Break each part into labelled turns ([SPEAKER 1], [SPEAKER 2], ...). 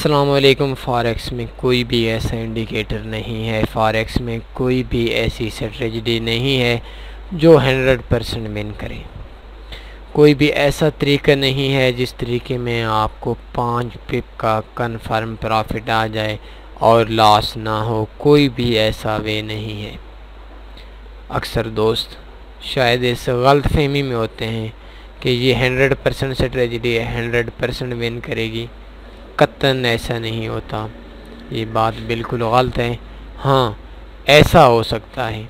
[SPEAKER 1] अस्सलामुअलैकुम। फॉरेक्स में कोई भी ऐसा इंडिकेटर नहीं है, फॉरेक्स में कोई भी ऐसी स्ट्रेटजी नहीं है जो 100% विन करे। कोई भी ऐसा तरीका नहीं है जिस तरीके में आपको 5 पिप का कंफर्म प्रॉफिट आ जाए और लॉस ना हो। कोई भी ऐसा वे नहीं है। अक्सर दोस्त शायद इस गलत फहमी में होते हैं कि ये 100% स्ट्रेटजी है, 100% विन करेगी। कतन ऐसा नहीं होता, ये बात बिल्कुल गलत है। हाँ, ऐसा हो सकता है,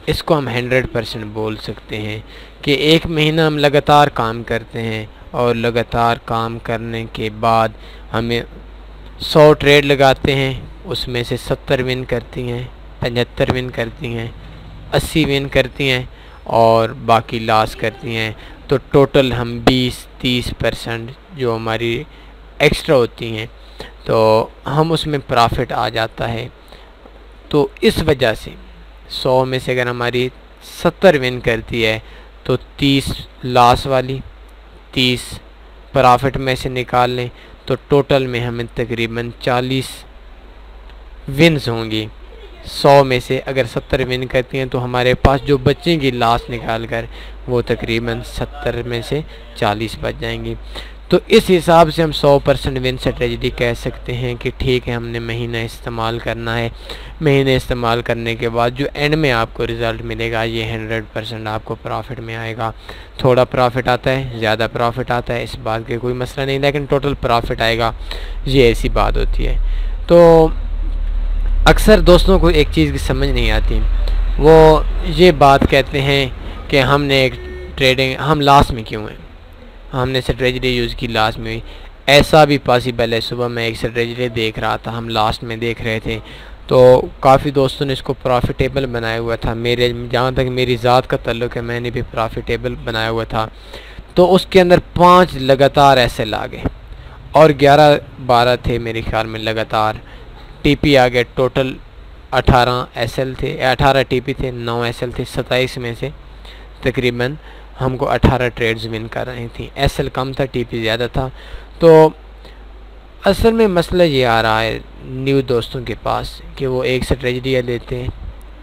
[SPEAKER 1] इसको हम 100% बोल सकते हैं कि एक महीना हम लगातार काम करते हैं और लगातार काम करने के बाद हमें 100 ट्रेड लगाते हैं, उसमें से 70 विन करती हैं, 75 विन करती हैं, 80 विन करती हैं और बाकी लॉस करती हैं। तो टोटल हम 20-30% जो हमारी एक्स्ट्रा होती हैं तो हम उसमें प्रॉफिट आ जाता है। तो इस वजह से 100 में से अगर हमारी 70 विन करती है तो 30 लॉस वाली, 30 प्रॉफिट में से निकाल लें तो टोटल में हमें तकरीबन 40 विन्स होंगी। 100 में से अगर 70 विन करती हैं तो हमारे पास जो बचेंगी लॉस निकाल कर वो तकरीबन 70 में से 40 बच जाएंगी। तो इस हिसाब से हम 100% विन स्ट्रेटजी कह सकते हैं कि ठीक है, हमने महीना इस्तेमाल करना है। महीने इस्तेमाल करने के बाद जो एंड में आपको रिज़ल्ट मिलेगा ये 100% आपको प्रॉफिट में आएगा। थोड़ा प्रॉफिट आता है, ज़्यादा प्रॉफिट आता है, इस बात के कोई मसला नहीं, लेकिन टोटल प्रॉफिट आएगा, ये ऐसी बात होती है। तो अक्सर दोस्तों को एक चीज़ की समझ नहीं आती, वो ये बात कहते हैं कि हमने एक ट्रेडिंग हम लॉस में क्यों हैं, हमने स्ट्रेटजी यूज़ की लास्ट में। ऐसा भी पॉसिबल है। सुबह मैं एक स्ट्रेटजी देख रहा था, हम लास्ट में देख रहे थे, तो काफ़ी दोस्तों ने इसको प्रॉफिटेबल बनाया हुआ था। मेरे जहाँ तक मेरी ज़ात का ताल्लुक़ है, मैंने भी प्रॉफिटेबल बनाया हुआ था। तो उसके अंदर 5 लगातार ऐसे आ गए और 11-12 थे मेरे ख्याल में लगातार टीपी आ गए। टोटल 18 एसएल थे, 18 टीपी थे, 9 एसएल थे। 27 में से तकरीबन हमको 18 ट्रेड्स विन कर रही थी। एसएल कम था, टीपी ज़्यादा था। तो असल में मसला ये आ रहा है न्यू दोस्तों के पास कि वो एक स्ट्रेटजी लेते हैं,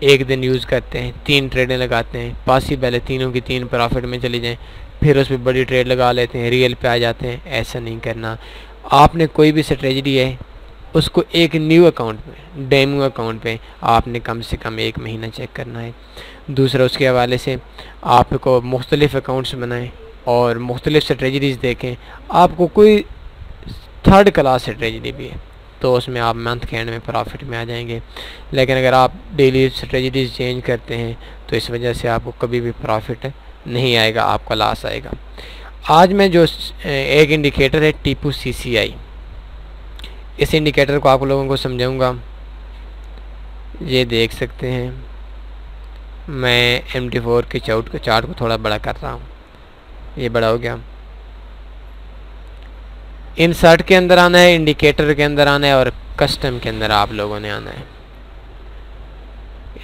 [SPEAKER 1] एक दिन यूज़ करते हैं, 3 ट्रेडें लगाते हैं, पॉसिबल है तीनों की 3 प्रॉफिट में चली जाएं, फिर उस पर बड़ी ट्रेड लगा लेते हैं, रियल पे आ जाते हैं। ऐसा नहीं करना। आपने कोई भी स्ट्रेटजी है उसको एक न्यू अकाउंट में, डेमो अकाउंट पे आपने कम से कम 1 महीना चेक करना है। दूसरा, उसके हवाले से आपको मुख्तलिफ़ अकाउंट्स बनाएं और मुख्तलिफ़ स्ट्रेटजीज़ देखें। आपको कोई 3rd क्लास स्ट्रेटजी भी है तो उसमें आप मंथ के एंड में प्रॉफिट में आ जाएंगे, लेकिन अगर आप डेली स्ट्रेटजीज़ चेंज करते हैं तो इस वजह से आपको कभी भी प्रॉफिट नहीं आएगा, आपका लॉस आएगा। आज मैं जो एक इंडिकेटर है टीपू CCI, इस इंडिकेटर को आप लोगों को समझाऊंगा। ये देख सकते हैं, मैं MT4 के चार्ट को थोड़ा बड़ा कर रहा हूँ, ये बड़ा हो गया। इंसर्ट के अंदर आना है, इंडिकेटर के अंदर आना है और कस्टम के अंदर आप लोगों ने आना है।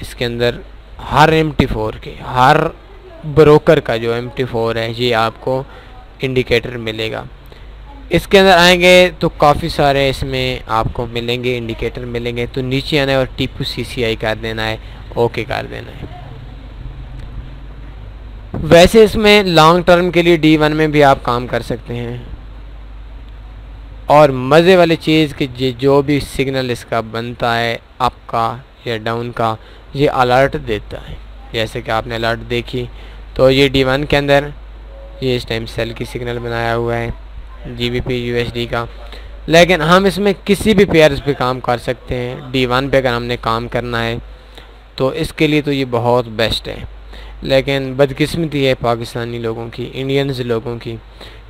[SPEAKER 1] इसके अंदर हर MT4 के, हर ब्रोकर का जो MT4 है ये आपको इंडिकेटर मिलेगा। इसके अंदर आएंगे तो काफ़ी सारे इसमें आपको मिलेंगे, इंडिकेटर मिलेंगे। तो नीचे आना है और टीपू CCI कर देना है, ओके कर देना है। वैसे इसमें लॉन्ग टर्म के लिए D1 में भी आप काम कर सकते हैं और मज़े वाली चीज़ कि जो भी सिग्नल इसका बनता है अप का या डाउन का, ये अलर्ट देता है। जैसे कि आपने अलर्ट देखी तो ये D1 के अंदर ये इस टाइम सेल की सिग्नल बनाया हुआ है GBP USD का, लेकिन हम इसमें किसी भी पेयर्स पे काम कर सकते हैं। D1 पे अगर हमने काम करना है तो इसके लिए तो ये बहुत बेस्ट है। लेकिन बदकिस्मती है पाकिस्तानी लोगों की, इंडियंस लोगों की,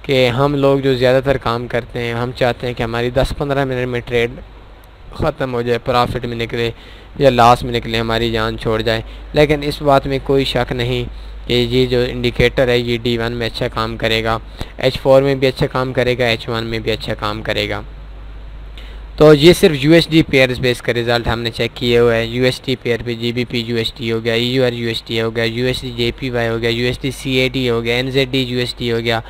[SPEAKER 1] कि हम लोग जो ज़्यादातर काम करते हैं हम चाहते हैं कि हमारी 10-15 मिनट में ट्रेड ख़त्म हो जाए, प्रॉफिट में निकले या लॉस में निकले, हमारी जान छोड़ जाए। लेकिन इस बात में कोई शक नहीं कि ये जो इंडिकेटर है ये D1 में अच्छा काम करेगा, H4 में भी अच्छा काम करेगा, H1 में भी अच्छा काम करेगा। तो ये सिर्फ USD पेयर्स बेस का रिज़ल्ट हमने चेक किए हुए हैं। USD पेयर पे GBP USD हो गया, EUR USD हो गया, USD JPY हो गया, USD CAD हो गया, NZD USD हो गया।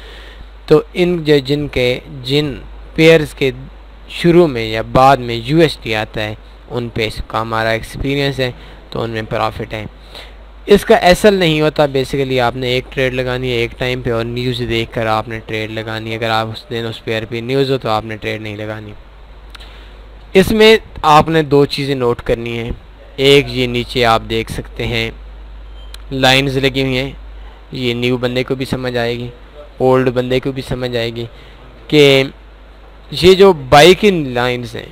[SPEAKER 1] तो इन जिन पेयर्स के शुरू में या बाद में यूएसडी आता है उन पे इसका हमारा एक्सपीरियंस है, तो उनमें प्रॉफिट है। इसका एसएल नहीं होता। बेसिकली आपने एक ट्रेड लगानी है एक टाइम पे और न्यूज़ देखकर आपने ट्रेड लगानी है। अगर आप उस दिन उस पेयर पे न्यूज़ हो तो आपने ट्रेड नहीं लगानी। इसमें आपने दो चीज़ें नोट करनी है। एक, ये नीचे आप देख सकते हैं लाइंस लगी हुई हैं, ये न्यू बंदे को भी समझ आएगी, ओल्ड बंदे को भी समझ आएगी कि ये जो बाई की लाइंस हैं,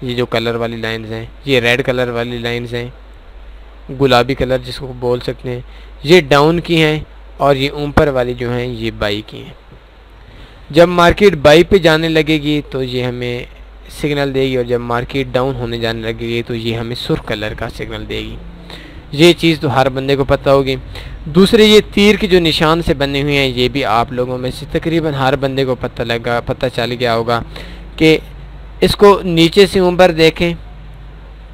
[SPEAKER 1] ये जो कलर वाली लाइंस हैं, ये रेड कलर वाली लाइंस हैं, गुलाबी कलर जिसको बोल सकते हैं, ये डाउन की हैं और ये ऊपर वाली जो हैं ये बाई की हैं। जब मार्केट बाई पे जाने लगेगी तो ये हमें सिग्नल देगी और जब मार्केट डाउन होने जाने लगेगी तो ये हमें सुर्ख कलर का सिग्नल देगी। ये चीज़ तो हर बंदे को पता होगी। दूसरे, ये तीर की जो निशान से बने हुए हैं ये भी आप लोगों में से तकरीबन हर बंदे को पता चल गया होगा कि इसको नीचे से ऊपर देखें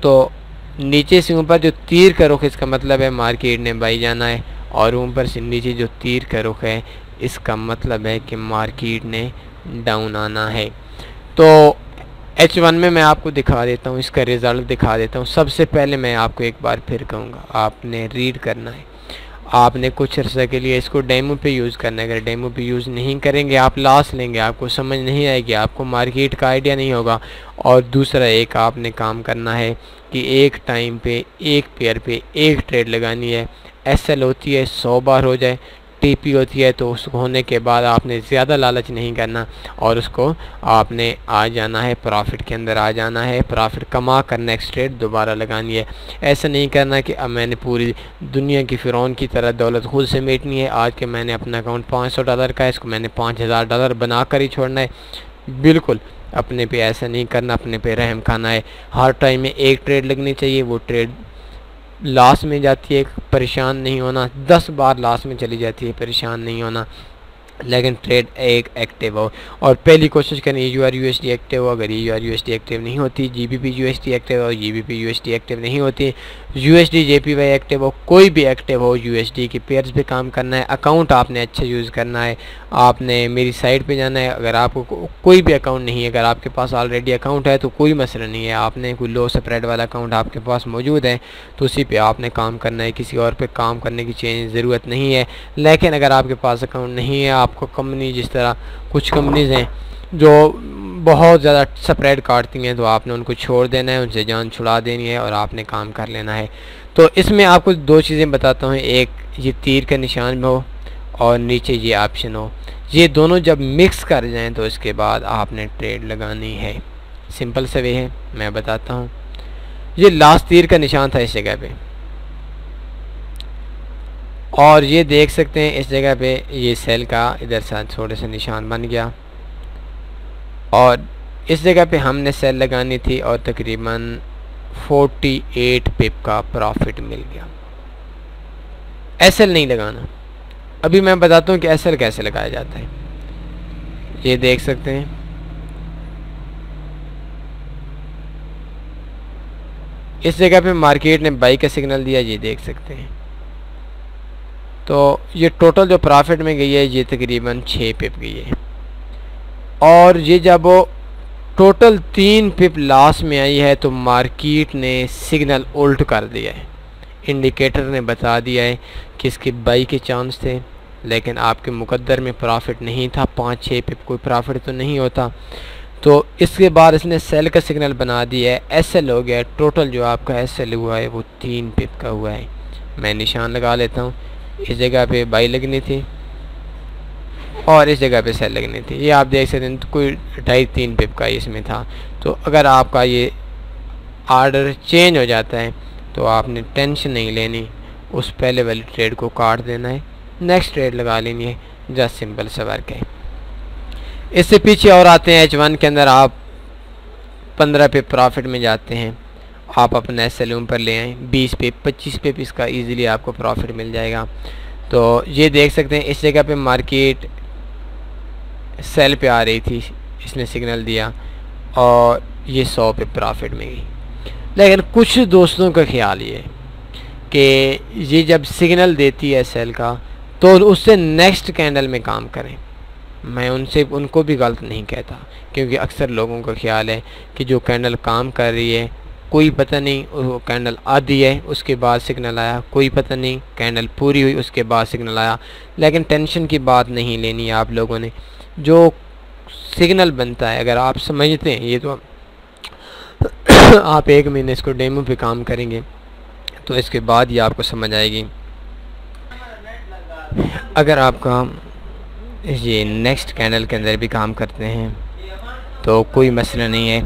[SPEAKER 1] तो नीचे से ऊपर जो तीर का रुख, इसका मतलब है मार्केट ने बाई जाना है, और ऊपर से नीचे जो तीर का रुख है इसका मतलब है कि मार्केट ने डाउन आना है। तो H1 में मैं आपको दिखा देता हूँ, इसका रिज़ल्ट दिखा देता हूँ। सबसे पहले मैं आपको एक बार फिर कहूँगा, आपने रीड करना है, आपने कुछ अर्से के लिए इसको डेमो पे यूज़ करना है। अगर डेमो पे यूज़ नहीं करेंगे आप लॉस लेंगे, आपको समझ नहीं आएगी, आपको मार्केट का आइडिया नहीं होगा। और दूसरा, एक आपने काम करना है कि एक टाइम पे एक पेयर पे एक ट्रेड लगानी है। एसएल होती है 100 बार हो जाए, टीपी होती है तो उसको होने के बाद आपने ज़्यादा लालच नहीं करना और उसको आपने आ जाना है, प्रॉफिट के अंदर आ जाना है, प्रॉफिट कमा कर नेक्स्ट ट्रेड दोबारा लगानी है। ऐसा नहीं करना कि अब मैंने पूरी दुनिया की फ़िरौन की तरह दौलत खुद से मेटनी है। आज के मैंने अपना अकाउंट $500 का है, इसको मैंने $5000 बना कर ही छोड़ना है। बिल्कुल अपने पे ऐसा नहीं करना, अपने पे रहम खाना है। हर टाइम में एक ट्रेड लगनी चाहिए, वो ट्रेड लॉस में जाती है परेशान नहीं होना, 10 बार लॉस में चली जाती है परेशान नहीं होना, लेकिन ट्रेड एक एक्टिव हो। और पहली कोशिश करें URUSD एक्टिव हो। अगर URUSD एक्टिव नहीं होती, GBP USD एक्टिव हो, GBP USD एक्टिव नहीं होती, USD JPY एक्टिव हो, कोई भी एक्टिव हो, USD के पेयर्स पे काम करना है। अकाउंट आपने अच्छा यूज़ करना है। आपने मेरी साइट पे जाना है। अगर आपको कोई भी अकाउंट नहीं है, अगर आपके पास ऑलरेडी अकाउंट है तो कोई मसला नहीं है, आपने कोई लो स्प्रेड वाला अकाउंट आपके पास मौजूद है तो उसी पे आपने काम करना है, किसी और पे काम करने की ज़रूरत नहीं है। लेकिन अगर आपके पास अकाउंट नहीं है, आपको कंपनी, जिस तरह कुछ कंपनीज़ हैं जो बहुत ज़्यादा स्प्रेड काटती हैं, तो आपने उनको छोड़ देना है, उनसे जान छुड़ा देनी है और आपने काम कर लेना है। तो इसमें आपको दो चीज़ें बताता हूँ, एक ये तीर का निशान हो और नीचे ये ऑप्शन हो, ये दोनों जब मिक्स कर जाएं तो इसके बाद आपने ट्रेड लगानी है। सिंपल से वे है, मैं बताता हूँ। ये लास्ट तीर का निशान था इस जगह पे, और ये देख सकते हैं इस जगह पे ये सेल का इधर से थोड़े से निशान बन गया, और इस जगह पे हमने सेल लगानी थी और तकरीबन 48 पिप का प्रॉफिट मिल गया। एसएल नहीं लगाना। अभी मैं बताता हूँ कि एसएल कैसे लगाया जाता है। ये देख सकते हैं, इस जगह पे मार्केट ने बाई का सिग्नल दिया, ये देख सकते हैं। तो ये टोटल जो प्रॉफिट में गई है ये तकरीबन 6 पिप गई है, और ये जब वो टोटल 3 पिप लॉस में आई है तो मार्केट ने सिग्नल उल्ट कर दिया है। इंडिकेटर ने बता दिया है कि इसके बाई के चांस थे, लेकिन आपके मुकद्दर में प्रॉफिट नहीं था, 5-6 पिप कोई प्रॉफिट तो नहीं होता। तो इसके बाद इसने सेल का सिग्नल बना दिया है, एसएल हो गया। टोटल जो आपका एसएल हुआ है वो 3 पिप का हुआ है। मैं निशान लगा लेता हूँ। इस जगह पे बाई लगनी थी और इस जगह पे सेल लगनी थी। ये आप देख सकते हैं, तो कोई 2.5-3 पिप का इसमें था। तो अगर आपका ये आर्डर चेंज हो जाता है तो आपने टेंशन नहीं लेनी, उस पहले वाली ट्रेड को काट देना है, नेक्स्ट ट्रेड लगा लेनी है। जस्ट सिंपल सा वर्क है। इससे पीछे और आते हैं, H1 के अंदर आप 15 पिप प्रॉफिट में जाते हैं, आप अपना एसएल पर ले आएँ, 20 पिप 25 पिप इसका ईज़िली आपको प्रॉफिट मिल जाएगा। तो ये देख सकते हैं इस जगह पे मार्केट सेल पे आ रही थी, इसने सिग्नल दिया और ये 100 पे प्रॉफिट में गई। लेकिन कुछ दोस्तों का ख्याल ये कि ये जब सिग्नल देती है सेल का तो उससे नेक्स्ट कैंडल में काम करें। मैं उनको भी गलत नहीं कहता, क्योंकि अक्सर लोगों का ख्याल है कि जो कैंडल काम कर रही है, कोई पता नहीं वो कैंडल आधी है उसके बाद सिग्नल आया, कोई पता नहीं कैंडल पूरी हुई उसके बाद सिग्नल आया। लेकिन टेंशन की बात नहीं लेनी है आप लोगों ने। जो सिग्नल बनता है अगर आप समझते हैं, ये तो आप 1 महीने इसको डेमो पे काम करेंगे तो इसके बाद ये आपको समझ आएगी। अगर आपका ये नेक्स्ट कैंडल के अंदर भी काम करते हैं तो कोई मसला नहीं है।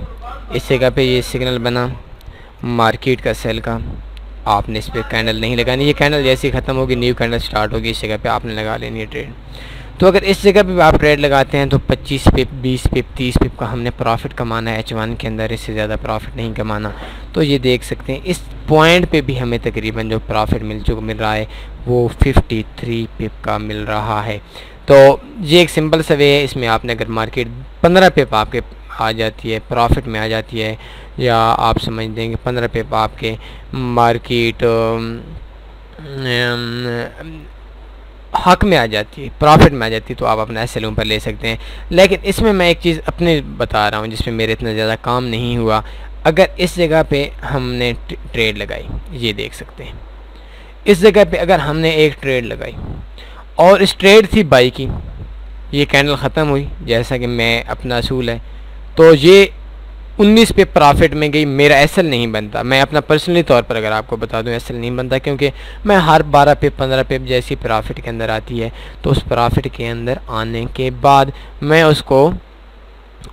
[SPEAKER 1] इस जगह पे ये सिग्नल बना मार्केट का सेल का, आपने इस पर कैंडल नहीं लगानी। ये कैंडल जैसे ही ख़त्म होगी न्यू कैंडल स्टार्ट होगी, इस जगह पे आपने लगा लेनी है ट्रेड। तो अगर इस जगह पे आप ट्रेड लगाते हैं तो 25 पिप, 20 पिप, 30 पिप का हमने प्रॉफिट कमाना है H1 के अंदर, इससे ज़्यादा प्रॉफिट नहीं कमाना। तो ये देख सकते हैं इस पॉइंट पे भी हमें तकरीबन जो प्रॉफिट मिल रहा है वो 53 पिप का मिल रहा है। तो ये एक सिंपल सा वे है। इसमें आपने अगर मार्केट 15 पिप आपके आ जाती है प्रॉफिट में आ जाती है, या आप समझ देंगे 15 पिप आपके मार्केट हक में आ जाती है, प्रॉफिट में आ जाती है, तो आप अपना एसएल पर ले सकते हैं। लेकिन इसमें मैं एक चीज़ अपने बता रहा हूँ जिसमें मेरे इतना ज़्यादा काम नहीं हुआ। अगर इस जगह पे हमने ट्रेड लगाई, ये देख सकते हैं इस जगह पे अगर हमने एक ट्रेड लगाई और इस ट्रेड थी बाई की, ये कैंडल ख़त्म हुई जैसा कि मैं अपना असूल है, तो ये 19 पे प्रॉफिट में गई, मेरा एसएल नहीं बनता। मैं अपना पर्सनली तौर पर अगर आपको बता दूं एसएल नहीं बनता, क्योंकि मैं हर 12 पे 15 पे जैसी प्रॉफिट के अंदर आती है तो उस प्रॉफिट के अंदर आने के बाद मैं उसको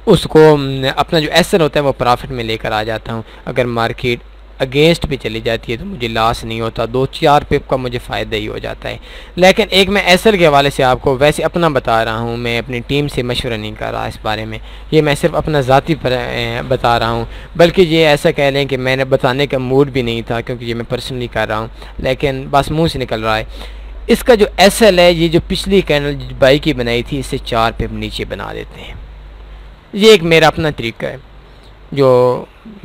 [SPEAKER 1] अपना जो एसएल होता है वो प्रॉफिट में लेकर आ जाता हूं। अगर मार्केट अगेंस्ट भी चली जाती है तो मुझे लॉस नहीं होता, 2-4 पिप का मुझे फ़ायदा ही हो जाता है। लेकिन एक मैं एसएल के हवाले से आपको वैसे अपना बता रहा हूँ, मैं अपनी टीम से मशवरा नहीं कर रहा इस बारे में, ये मैं सिर्फ अपना ज़ाती बता रहा हूँ। बल्कि ये ऐसा कह लें कि मैंने बताने का मूड भी नहीं था, क्योंकि ये मैं पर्सनली कर रहा हूँ, लेकिन बस मुँह से निकल रहा है। इसका जो एसएल है, ये जो पिछली कैंडल बाई की बनाई थी, इससे 4 पिप नीचे बना देते हैं। ये एक मेरा अपना तरीका है जो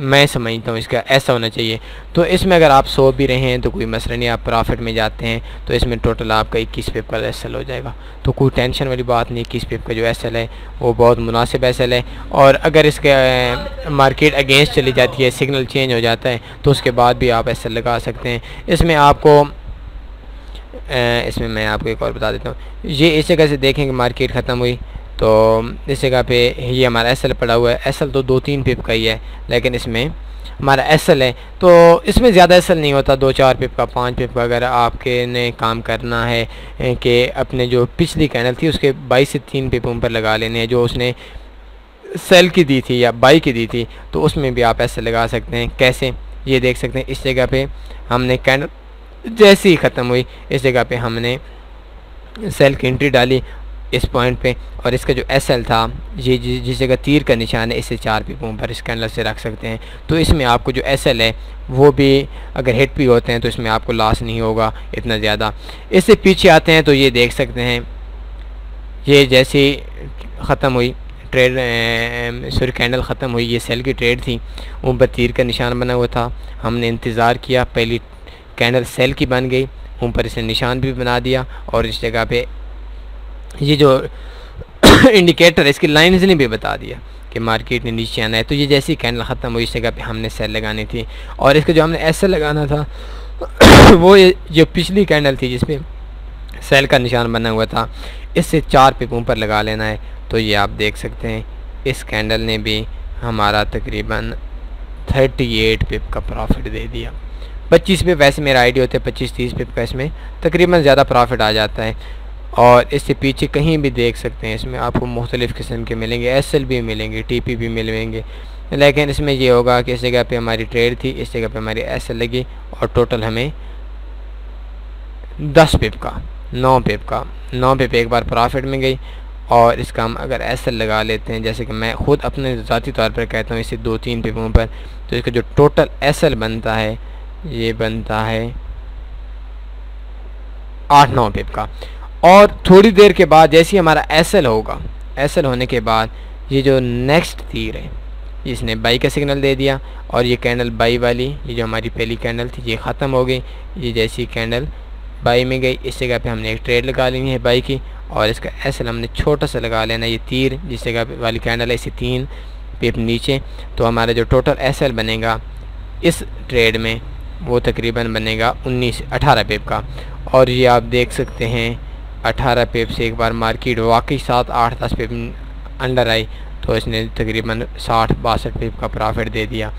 [SPEAKER 1] मैं समझता हूँ इसका ऐसा होना चाहिए। तो इसमें अगर आप 100 भी रहे हैं तो कोई मसला नहीं, आप प्रॉफिट में जाते हैं तो इसमें टोटल आपका 21 पिप का एसएल हो जाएगा। तो कोई टेंशन वाली बात नहीं, 21 पिप का जो एसएल है वो बहुत मुनासिब एसएल है। और अगर इसके मार्केट अगेंस्ट चली जाती है, सिग्नल चेंज हो जाता है, तो उसके बाद भी आप एसएल लगा सकते हैं। इसमें मैं आपको एक और बता देता हूँ। ये इस जगह से देखें कि मार्केट ख़त्म हुई तो इस जगह पे ये हमारा एसएल पड़ा हुआ है। एसएल तो 2-3 पिप का ही है, लेकिन इसमें हमारा एसएल है तो इसमें ज़्यादा एसएल नहीं होता, 2-4 पिप का, 5 पिप का। अगर आपके ने काम करना है कि अपने जो पिछली कैंडल थी उसके 22 से 3 पिप ऊपर लगा लेने हैं, जो उसने सेल की दी थी या बाई की दी थी, तो उसमें भी आप एसएल लगा सकते हैं। कैसे, ये देख सकते हैं इस जगह पे हमने कैंडल जैसे ही ख़त्म हुई इस जगह पे हमने सेल की एंट्री डाली इस पॉइंट पे, और इसका जो एसएल था ये जिस जगह तीर का निशान है इससे 4 पिपों पर इस कैंडल से रख सकते हैं। तो इसमें आपको जो एसएल है वो भी अगर हिट भी होते हैं तो इसमें आपको लॉस नहीं होगा इतना ज़्यादा। इससे पीछे आते हैं तो ये देख सकते हैं ये जैसे ख़त्म हुई ट्रेड, कैंडल ख़त्म हुई, ये सेल की ट्रेड थी, ऊपर तीर का निशान बना हुआ था। हमने इंतज़ार किया, पहली कैंडल सेल की बन गई, ऊपर इसने निशान भी बना दिया, और इस जगह पे ये जो इंडिकेटर है इसकी लाइन्स ने भी बता दिया कि मार्केट ने नीचे आना है। तो ये जैसी कैंडल ख़त्म हुई इस जगह पे हमने सेल लगानी थी, और इसका जो हमने एसएल लगाना था वो जो पिछली कैंडल थी जिसपे सेल का निशान बना हुआ था, इससे 4 पिप ऊपर लगा लेना है। तो ये आप देख सकते हैं इस कैंडल ने भी हमारा तकरीबन 38 पिप का प्रॉफिट दे दिया। 25 पिप वैसे मेरा आइडिया होता है, 25-30 पिप का इसमें तकरीबन ज़्यादा प्रॉफिट आ जाता है। और इससे पीछे कहीं भी देख सकते हैं इसमें आपको मुख्तलिफ़ किस्म के मिलेंगे, एसएल भी मिलेंगे, टीपी भी मिलेंगे। लेकिन इसमें ये होगा कि इस जगह पे हमारी ट्रेड थी, इस जगह पे हमारी एसएल लगी, और टोटल हमें 10 पिप का 9 पिप एक बार प्रॉफिट में गई। और इसका हम अगर एसएल लगा लेते हैं, जैसे कि मैं ख़ुद अपने ज़ाती तौर पर कहता हूँ इससे 2-3 पिपों पर, तो इसका जो टोटल एसएल बनता है ये बनता है 8-9 पिप का। और थोड़ी देर के बाद जैसे ही हमारा एसएल होगा, एसएल होने के बाद ये जो नेक्स्ट तीर है इसने बाई का सिग्नल दे दिया, और ये कैंडल बाई वाली, ये जो हमारी पहली कैंडल थी ये ख़त्म हो गई। ये जैसी कैंडल बाई में गई इस जगह पे हमने एक ट्रेड लगा लेनी है बाई की, और इसका एसएल हमने छोटा सा लगा लेना, ये तीर जिस जगह वाली कैंडल है इसे 3 पिप नीचे। तो हमारा जो टोटल एसएल बनेगा इस ट्रेड में वो तकरीबन बनेगा 18 पिप का। और ये आप देख सकते हैं 18 पिप से एक बार मार्केट वाकई 7-8-10 पिप अंडर आई तो इसने तकरीबन 60-62 पिप का प्रॉफिट दे दिया।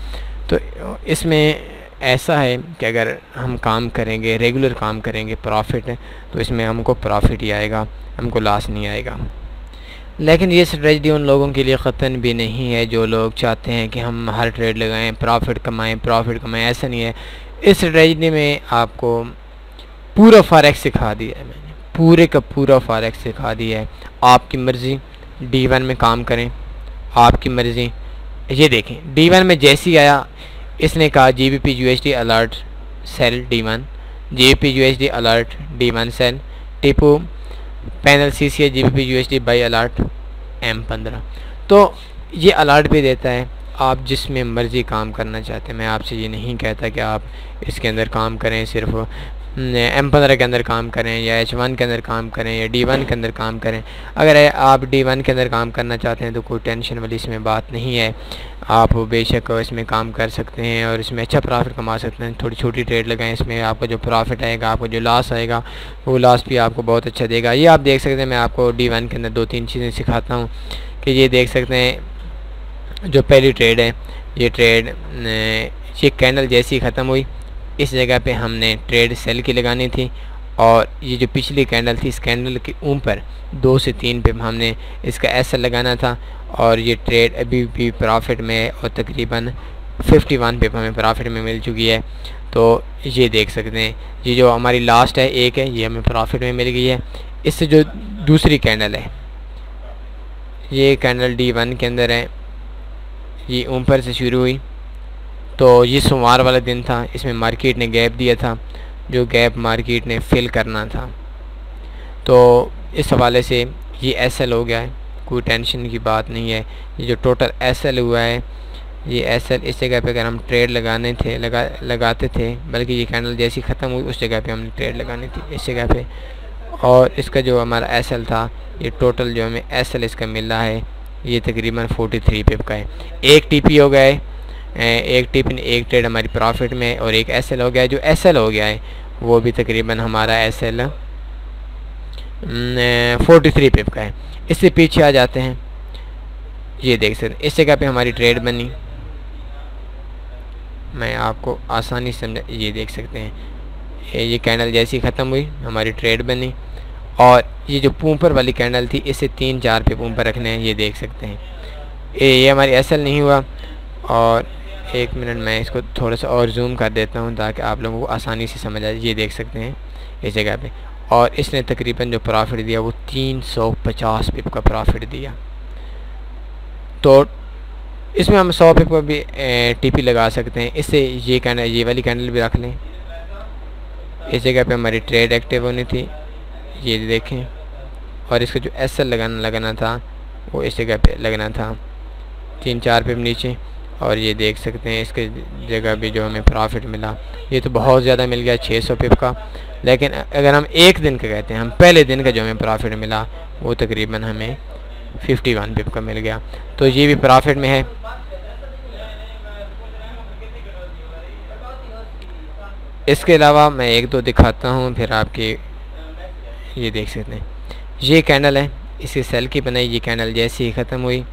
[SPEAKER 1] तो इसमें ऐसा है कि अगर हम काम करेंगे, रेगुलर काम करेंगे, प्रॉफिट है तो इसमें हमको प्रॉफिट ही आएगा, हमको लॉस नहीं आएगा। लेकिन ये स्ट्रेटजी उन लोगों के लिए ख़तन भी नहीं है जो लोग चाहते हैं कि हम हर ट्रेड लगाएं, प्रॉफिट कमाएं। ऐसा नहीं है। इस स्ट्रेटजी में आपको पूरा फॉरेक्स सिखा दिया है मैंने, पूरे का पूरा फॉरेक्स सिखा दिया है। आपकी मर्ज़ी D1 में काम करें, आपकी मर्ज़ी। ये देखें D1 में जैसे ही आया इसने कहा GBP USD alert sell D1, GBP USD alert D1 sell, टिपो panel CCI GBP USD buy alert M15। तो ये अलर्ट भी देता है। आप जिसमें मर्ज़ी काम करना चाहते हैं, मैं आपसे ये नहीं कहता कि आप इसके अंदर काम करें, सिर्फ M15 के अंदर काम करें या H1 के अंदर काम करें या D1 के अंदर काम करें। अगर आप D1 के अंदर काम करना चाहते हैं तो कोई टेंशन वाली इसमें बात नहीं है, आप बेशक इसमें काम कर सकते हैं और इसमें अच्छा प्रॉफिट कमा सकते हैं। थोड़ी छोटी ट्रेड लगाएं, इसमें आपका जो प्रॉफिट आएगा, आपको जो लॉस आएगा वो लॉस भी आपको बहुत अच्छा देगा। ये आप देख सकते हैं, मैं आपको D1 के अंदर 2-3 चीज़ें सिखाता हूँ कि ये देख सकते हैं। जो पहली ट्रेड है, ये ट्रेड ये कैंडल जैसी ख़त्म हुई इस जगह पे हमने ट्रेड सेल की लगानी थी और ये जो पिछली कैंडल थी इस कैंडल के ऊपर 2 से 3 पे हमने इसका एसएल लगाना था और ये ट्रेड अभी भी प्रॉफिट में है और तकरीबन 51 पे हमें प्रॉफिट में मिल चुकी है। तो ये देख सकते हैं, ये जो हमारी लास्ट है एक है, ये हमें प्रॉफिट में मिल गई है। इससे जो दूसरी कैंडल है, ये कैंडल D1 के अंदर है, ये ऊपर से शुरू हुई। तो ये सोमवार वाला दिन था, इसमें मार्केट ने गैप दिया था, जो गैप मार्केट ने फिल करना था। तो इस हवाले से ये एसएल हो गया है, कोई टेंशन की बात नहीं है। ये जो टोटल एसएल हुआ है, ये एसएल इस जगह पे अगर हम ट्रेड लगाते थे, बल्कि ये कैंडल जैसी ख़त्म हुई उस जगह पे हमने ट्रेड लगानी थी इस जगह पे। और इसका जो हमारा एसएल था, ये टोटल जो हमें एसएल इसका मिल रहा है ये तकरीबन 43 पिप का है। एक टीपी हो गया है, एक टिप एक ट्रेड हमारी प्रॉफिट में और एक एसएल हो गया है। जो एसएल हो गया है वो भी तकरीबन हमारा एसएल 43 पिप का है। इससे पीछे आ जाते हैं, ये देख सकते हैं इस जगह पे हमारी ट्रेड बनी, मैं आपको आसानी से समझा। ये देख सकते हैं ये कैंडल जैसी ख़त्म हुई हमारी ट्रेड बनी और ये जो ऊपर वाली कैंडल थी इसे 3-4 पिप ऊपर रखने हैं। ये देख सकते हैं ये हमारी एसएल नहीं हुआ। और एक मिनट मैं इसको थोड़ा सा और जूम कर देता हूँ ताकि आप लोगों को आसानी से समझ आए। ये देख सकते हैं इस जगह पे, और इसने तकरीबन जो प्रॉफिट दिया वो 350 पिप का प्रॉफिट दिया। तो इसमें हम 100 पिप का भी टीपी लगा सकते हैं। इससे ये कैंडल, ये वाली कैंडल भी रख लें। इस जगह पे हमारी ट्रेड एक्टिव होनी थी, ये देखें। और इसका जो एसएल लगाना था वो इस जगह पे लगना था 3-4 पिप नीचे। और ये देख सकते हैं इसके जगह भी जो हमें प्रॉफिट मिला ये तो बहुत ज़्यादा मिल गया 600 पिप का। लेकिन अगर हम एक दिन का कहते हैं, हम पहले दिन का जो हमें प्रॉफिट मिला वो तकरीबन हमें 51 पिप का मिल गया। तो ये भी प्रॉफिट में है। इसके अलावा मैं 1-2 दिखाता हूँ फिर आपके। ये देख सकते हैं ये कैंडल है, इसे सेल की बनाई। ये कैंडल जैसे ही ख़त्म हुई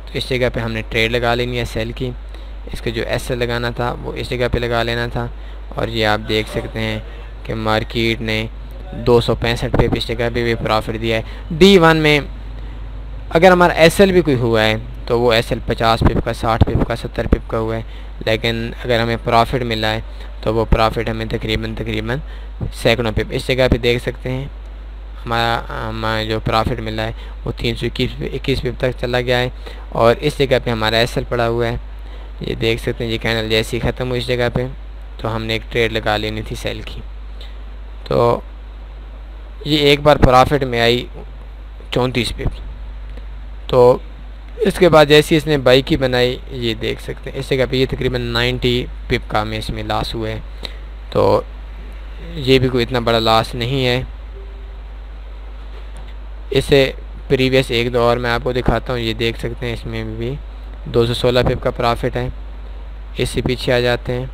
[SPEAKER 1] तो इस जगह पे हमने ट्रेड लगा लेनी है सेल की। इसका जो एसएल लगाना था वो इस जगह पे लगा लेना था। और ये आप देख सकते हैं कि मार्केट ने 265 पे इस जगह पे भी प्रॉफिट दिया है। D1 में अगर हमारा एसएल भी कोई हुआ है तो वो एसएल 50 पिप का, 60 पिप का, 70 पिप का हुआ है। लेकिन अगर हमें प्रॉफिट मिला है तो वो प्रॉफिट हमें तकरीबन सैकड़ों पिप। इस जगह पे देख सकते हैं हमारा जो प्रॉफिट मिला है वो 321 पिप तक चला गया है। और इस जगह पे हमारा एसएल पड़ा हुआ है। ये देख सकते हैं ये कैंडल जैसी ख़त्म हुई इस जगह पे तो हमने एक ट्रेड लगा लेनी थी सेल की। तो ये एक बार प्रॉफिट में आई 34 पिप। तो इसके बाद जैसी इसने बाई की बनाई, ये देख सकते हैं इस जगह पे ये तकरीबन 90 पिप का हमें इसमें लॉस हुआ है। तो ये भी कोई इतना बड़ा लॉस नहीं है। इससे प्रीवियस एक दो और मैं आपको दिखाता हूँ। ये देख सकते हैं इसमें भी 216 पिप का प्रॉफिट है। इससे पीछे आ जाते हैं,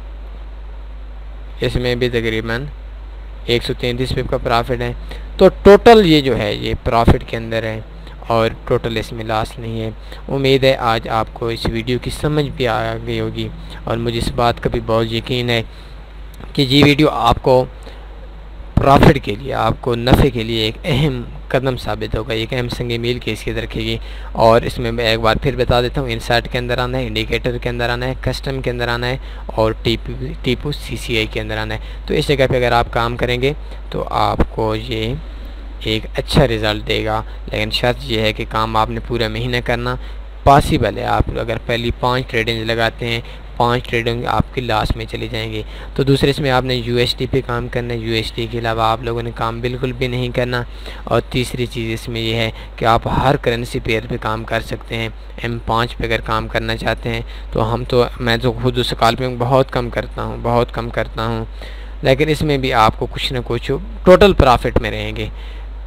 [SPEAKER 1] इसमें भी तकरीबन 133 पिप का प्रॉफिट है। तो टोटल ये जो है ये प्रॉफिट के अंदर है और टोटल इसमें लॉस नहीं है। उम्मीद है आज आपको इस वीडियो की समझ भी आ गई होगी और मुझे इस बात का भी बहुत यकीन है कि ये वीडियो आपको प्रॉफिट के लिए, आपको नफ़े के लिए एक अहम कदम साबित होगा, एक अहम संग मील की इसकी रखेगी। और इसमें मैं एक बार फिर बता देता हूँ, इनसाइट के अंदर आना है, इंडिकेटर के अंदर आना है, कस्टम के अंदर आना है और टीपू CCI के अंदर आना है। तो इस जगह पे अगर आप काम करेंगे तो आपको ये एक अच्छा रिज़ल्ट देगा। लेकिन शर्त यह है कि काम आपने पूरा महीना करना। पॉसिबल है आप अगर पहली 5 ट्रेडिंग लगाते हैं, 5 ट्रेडिंग आपकी लास्ट में चली जाएंगी। तो दूसरे इसमें आपने USD पे काम करना है, USD के अलावा आप लोगों ने काम बिल्कुल भी नहीं करना। और तीसरी चीज़ इसमें यह है कि आप हर करेंसी पेयर पे काम कर सकते हैं। M5 पे अगर काम करना चाहते हैं तो मैं तो खुद उस स्कैल्पिंग बहुत कम करता हूँ, लेकिन इसमें भी आपको कुछ ना कुछ टोटल प्रॉफिट में रहेंगे।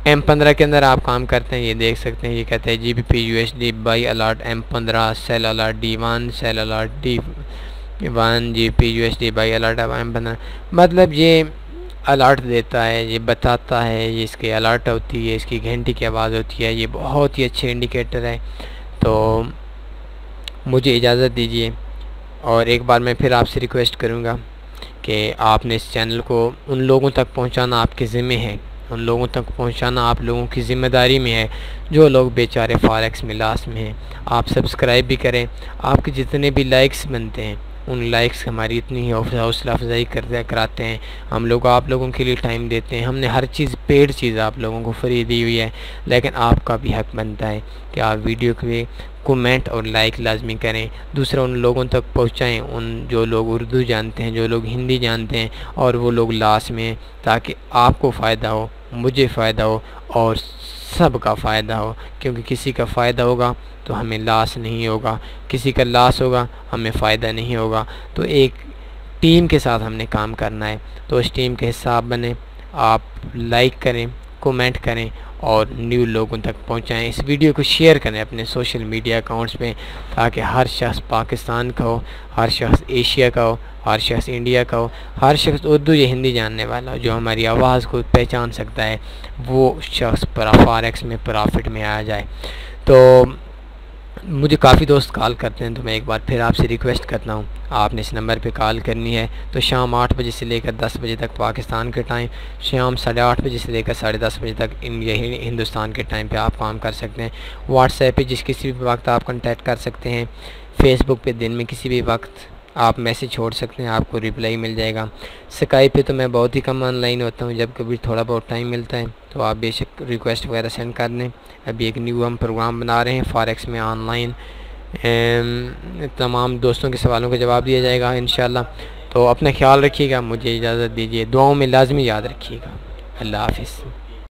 [SPEAKER 1] M15 के अंदर आप काम करते हैं, ये देख सकते हैं, ये कहते हैं GBP USD buy alert M15 sell alert D1 sell alert D1 GBP USD buy alert M15। मतलब ये अलर्ट देता है, ये बताता है, ये इसकी अलर्ट होती है, इसकी घंटी की आवाज़ होती है। ये बहुत ही अच्छे इंडिकेटर है। तो मुझे इजाज़त दीजिए और एक बार मैं फिर आपसे रिक्वेस्ट करूँगा कि आपने इस चैनल को उन लोगों तक पहुँचाना आपके ज़िम्मे है, उन लोगों तक पहुंचाना आप लोगों की ज़िम्मेदारी में है जो लोग बेचारे फॉरेक्स में लॉस में हैं। आप सब्सक्राइब भी करें। आपके जितने भी लाइक्स बनते हैं उन लाइक्स हमारी इतनी हौसला अफजाई कराते हैं। हम लोग आप लोगों के लिए टाइम देते हैं। हमने हर चीज़ पेड चीज़ आप लोगों को फ्री दी हुई है, लेकिन आपका भी हक बनता है कि आप वीडियो के कमेंट और लाइक लाजमी करें, दूसरा उन लोगों तक पहुंचाएं, उन जो लोग उर्दू जानते हैं, जो लोग हिंदी जानते हैं और वो लोग लास्ट में, ताकि आपको फ़ायदा हो, मुझे फ़ायदा हो और सब का फ़ायदा हो। क्योंकि किसी का फ़ायदा होगा तो हमें लॉस नहीं होगा, किसी का लॉस होगा हमें फ़ायदा नहीं होगा। तो एक टीम के साथ हमने काम करना है। तो उस टीम के हिसाब बने, आप लाइक करें, कमेंट करें और न्यू लोगों तक पहुंचाएं। इस वीडियो को शेयर करें अपने सोशल मीडिया अकाउंट्स में, ताकि हर शख्स पाकिस्तान का हो, हर शख्स एशिया का हो, हर शख्स इंडिया का हो, हर शख्स उर्दू या हिंदी जानने वाला हो, जो हमारी आवाज़ को पहचान सकता है, वो शख्स फॉरेक्स में प्रॉफिट में आ जाए। तो मुझे काफ़ी दोस्त कॉल करते हैं, तो मैं एक बार फिर आपसे रिक्वेस्ट करता हूँ, आपने इस नंबर पे कॉल करनी है तो शाम 8 बजे से लेकर 10 बजे तक पाकिस्तान के टाइम, शाम 8:30 बजे से लेकर 10:30 बजे तक हिंदुस्तान के टाइम पे आप काम कर सकते हैं। व्हाट्सएप पे जिस किसी भी वक्त आप कांटेक्ट कर सकते हैं। फेसबुक पे दिन में किसी भी वक्त आप मैसेज छोड़ सकते हैं, आपको रिप्लाई मिल जाएगा। स्काइप पे तो मैं बहुत ही कम ऑनलाइन होता हूँ, जब कभी थोड़ा बहुत टाइम मिलता है तो आप बेशक रिक्वेस्ट वगैरह सेंड कर दें। अभी एक न्यू हम प्रोग्राम बना रहे हैं फॉरेक्स में, ऑनलाइन तमाम दोस्तों के सवालों का जवाब दिया जाएगा इंशाल्लाह। तो अपना ख्याल रखिएगा, मुझे इजाज़त दीजिए, दुआओं में लाजमी याद रखिएगा। अल्लाह हाफ़िज़।